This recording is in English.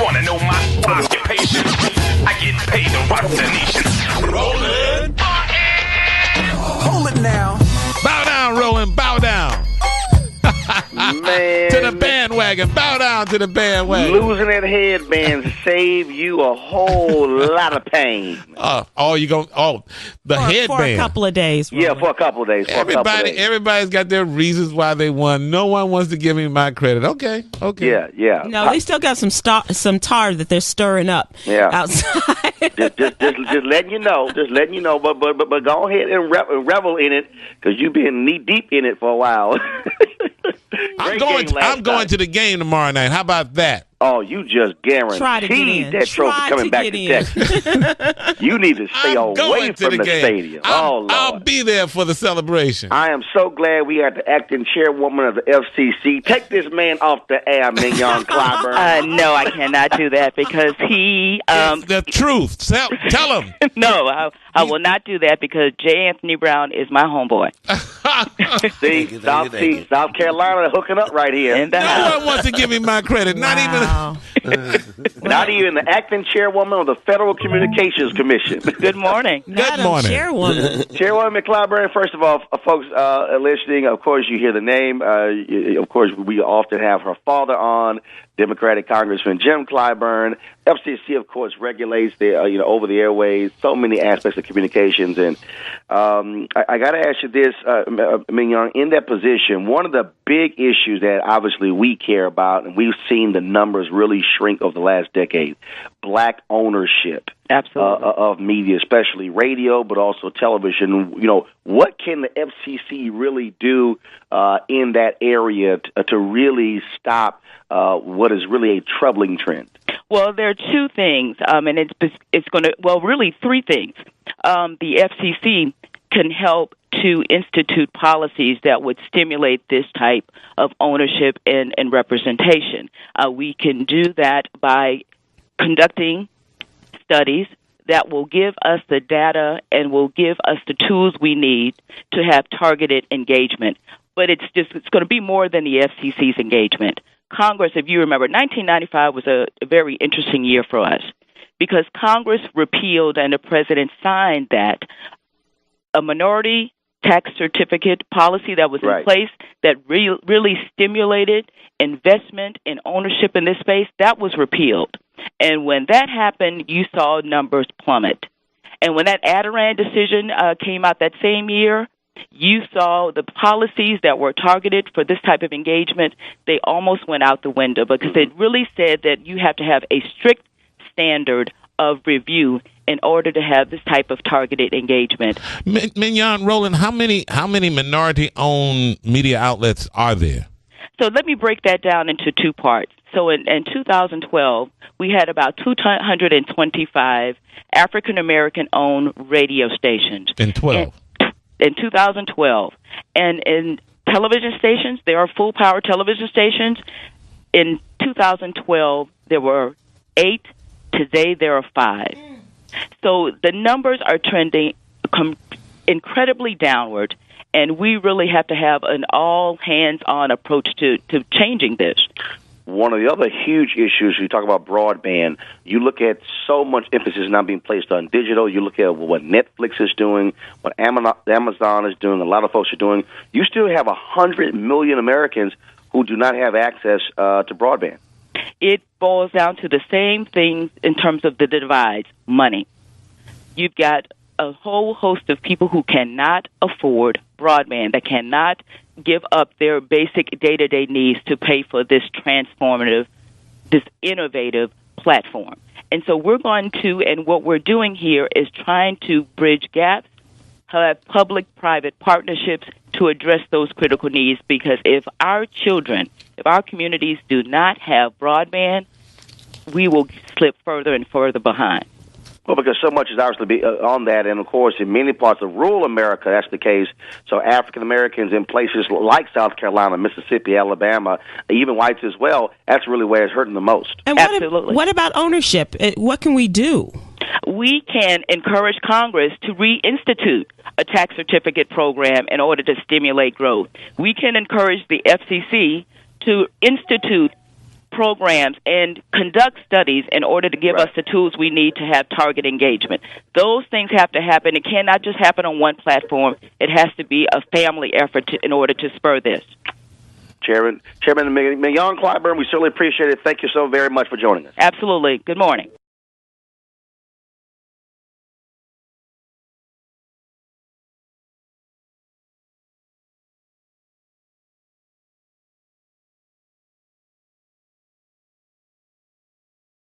want to know my occupation? I get paid to rock the nation. Roland Martin. Hold it now. Bow down, Roland. Bow down. Man, to the bandwagon. Bow down to the bandwagon. losing that headband save you a whole lot of pain. The headband. For a couple of days. Yeah, for a couple of days. Everybody's got their reasons why they won. No one wants to give me my credit. Okay. Yeah. No, they still got some tar that they're stirring up outside. just letting you know. But go ahead and revel in it because you've been knee deep in it for a while. I'm going to the game tomorrow night. How about that? Oh, you just guaranteed that trophy coming back to Texas. You need to stay away from the stadium. Lord. I'll be there for the celebration. I am so glad we are the acting chairwoman of the FCC. Take this man off the air, Mignon Clyburn. No, I cannot do that because he... It's the truth. Tell him. No, I will not do that because J. Anthony Brown is my homeboy. See, South Carolina hooking up right here. No one wants to give me my credit. Not even the acting chairwoman of the Federal Communications Commission. Good morning. Good morning. Chairwoman Clyburn, first of all, folks listening, of course, you hear the name. Of course, we often have her father on, Democratic Congressman Jim Clyburn. FCC, of course, regulates the over the airways, so many aspects of communications. And I got to ask you this, Mignon, in that position, one of the big issues that obviously we care about, and we've seen the numbers really shrink over the last decade, black ownership. Absolutely. Of media, especially radio, but also television. What can the FCC really do in that area to really stop what is really a troubling trend? Well, there are two things, and it's going to, really three things. The FCC can help to institute policies that would stimulate this type of ownership and representation. We can do that by conducting studies that will give us the data and will give us the tools we need to have targeted engagement. But it's going to be more than the FCC's engagement. Congress, if you remember, 1995 was a very interesting year for us because Congress repealed and the president signed that a minority tax certificate policy that was in place that really stimulated investment and ownership in this space, that was repealed. And when that happened, you saw numbers plummet. And when that Adirondack decision came out that same year, you saw the policies that were targeted for this type of engagement, they almost went out the window because it really said that you have to have a strict standard of review in order to have this type of targeted engagement. Mignon, Roland, how many minority-owned media outlets are there? So let me break that down into two parts. So in 2012, we had about 225 African-American-owned radio stations. In 2012. And in television stations, there are full-power television stations. In 2012, there were 8. Today, there are 5. So the numbers are trending incredibly downward, and we really have to have an all-hands-on approach to changing this. One of the other huge issues, you talk about broadband, you look at so much emphasis now being placed on digital. You look at what Netflix is doing, what Amazon is doing, a lot of folks are doing. You still have 100 million Americans who do not have access to broadband. It boils down to the same things in terms of the divides, money. You've got a whole host of people who cannot afford broadband, that cannot give up their basic day-to-day needs to pay for this transformative, this innovative platform. And so we're going to, and what we're doing here is trying to bridge gaps, have public-private partnerships to address those critical needs, because if our children, if our communities do not have broadband, we will slip further and further behind. Well, because so much is obviously on that, and of course, in many parts of rural America, that's the case. So African Americans in places like South Carolina, Mississippi, Alabama, even whites as well, that's really where it's hurting the most. And Absolutely. What about ownership? What can we do? We can encourage Congress to reinstitute a tax certificate program in order to stimulate growth. We can encourage the FCC to institute programs and conduct studies in order to give us the tools we need to have target engagement. Those things have to happen. It cannot just happen on one platform. It has to be a family effort in order to spur this. Chairman Mignon Clyburn, we certainly appreciate it. Thank you so very much for joining us. Absolutely. Good morning.